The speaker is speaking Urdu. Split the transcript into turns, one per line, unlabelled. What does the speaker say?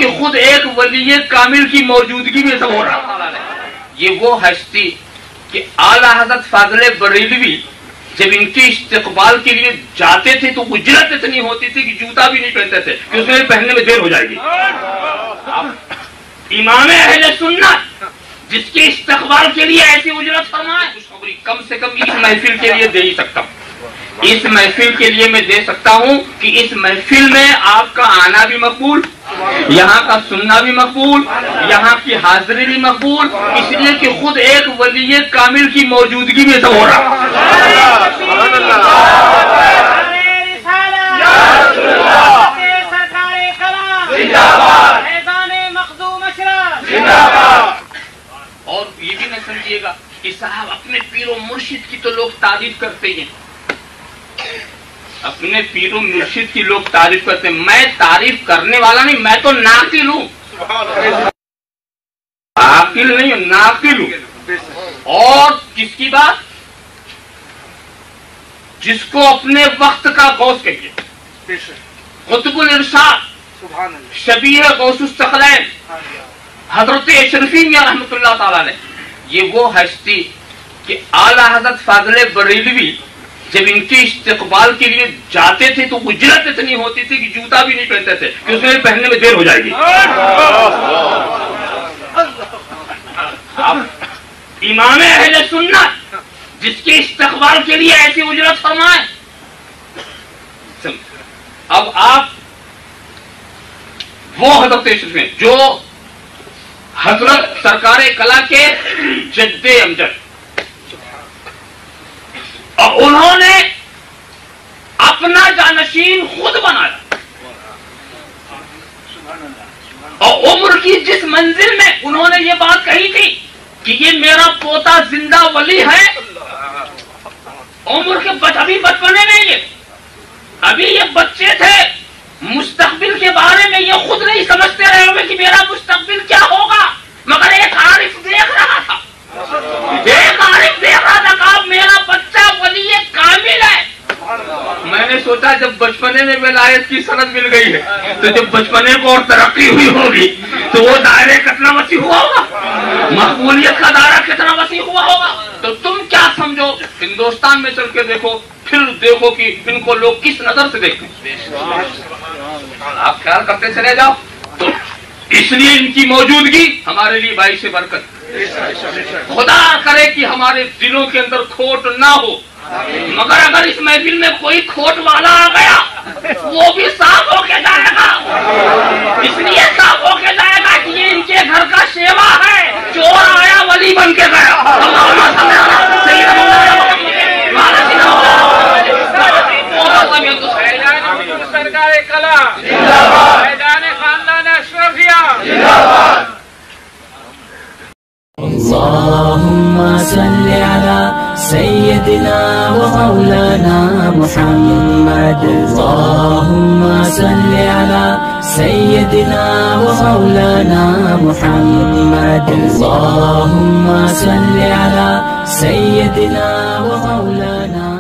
کہ خود ایک ولی کامل کی موجودگی میں سب ہو رہا. یہ وہ ہستی کہ اعلیٰ حضرت فاضل بریلوی جب ان کے استقبال کے لیے جاتے تھے تو اجرت اتنی ہوتی تھی کہ جوتا بھی نہیں پہنتے تھے کہ اس میں پہننے میں دیر ہو جائے گی. امام اہل سنت جس کے استقبال کے لیے ایسی اجرت فرمائے خوشخبری کم سے کم اس محفل کے لیے دے ہی سکتا ہوں. اس محفل کے لیے میں دے سکتا ہوں کہ اس محفل میں آپ کا آنا بھی مقبول، یہاں کا سننا بھی مقبول، یہاں کی حاضری بھی مقبول، اس لیے کہ خود ایک ولی کامل کی موجودگی میں سب ہو رہا. اور یہ بھی نہ سمجھیے گا کہ صاحب اپنے پیر و مرشد کی تو لوگ تعریف کرتے ہیں، اپنے پیر و مرشد کی لوگ تعریف کرتے ہیں. میں تعریف کرنے والا نہیں، میں تو ناقل ہوں، عاقل نہیں ہوں، ناقل ہوں. اور کس کی بات؟ جس کو اپنے وقت کا غوث کہیے، قطب الارشاد، شبیہ غوث الثقلین حضرت اشرفی میاں رحمۃ اللہ تعالی علیہ. یہ وہ ہستی کہ اعلیٰ حضرت فاضل بریلوی جب ان کے استقبال کے لیے جاتے تھے تو اجرت اتنی ہوتی تھی کہ جوتا بھی نہیں پہنتے تھے کہ اس میں پہننے میں دیر ہو جائے گی. امام اہل سنت جس کے استقبال کے لیے ایسی اجرت فرمائے. اب آپ وہ حضرت اشرفی جو حضرت سرکار کلا کے جد امجد، اور انہوں نے اپنا جانشین خود بنایا، اور عمر کی جس منزل میں انہوں نے یہ بات کہی تھی کہ یہ میرا پوتا زندہ ولی ہے، عمر کے ابھی بچپنے میں ابھی یہ بچے تھے، مستقبل کے بارے میں یہ خود نہیں سمجھتے رہے ہوئے کہ میرا مستقبل کیا ہوگا، مگر ایک عارف دیکھ رہا تھا، ایک عارف دیکھ رہا تھا کہ اب میرا بچہ ولی کامل ہے. میں نے سوچا جب بچپنے میں ولایت کی سند مل گئی ہے تو جب بچپنے کو اور ترقی ہوئی ہوگی تو وہ دائرے کتنا وسیع ہوا ہوگا، مقبولیت کا دائرہ کتنا وسیع ہوا ہوگا. تو تم کیا سمجھو، ہندوستان میں چل کے دیکھو، پھر دیکھو کہ ان کو لوگ کس نظر سے دیکھتے ہیں. آپ خیال کرتے چلے جاؤ. تو اس لیے ان کی موجودگی ہمارے لیے باعث برکت. خدا کرے کہ ہمارے دلوں کے اندر کھوٹ نہ ہو، مگر اگر اس محفل میں کوئی کھوٹ والا آ گیا وہ بھی صاف ہو کے جائے گا. اس لیے صاف ہو کے جائے گا کہ یہ ان کے گھر کا شیوا ہے، چور آیا ولی بن کے گیا. سرکار کلا میدان خاندان اشرفیہ.
اللهم صل على سيدنا ومولانا محمد. اللهم صل على سيدنا ومولانا محمد. اللهم صل على سيدنا ومولانا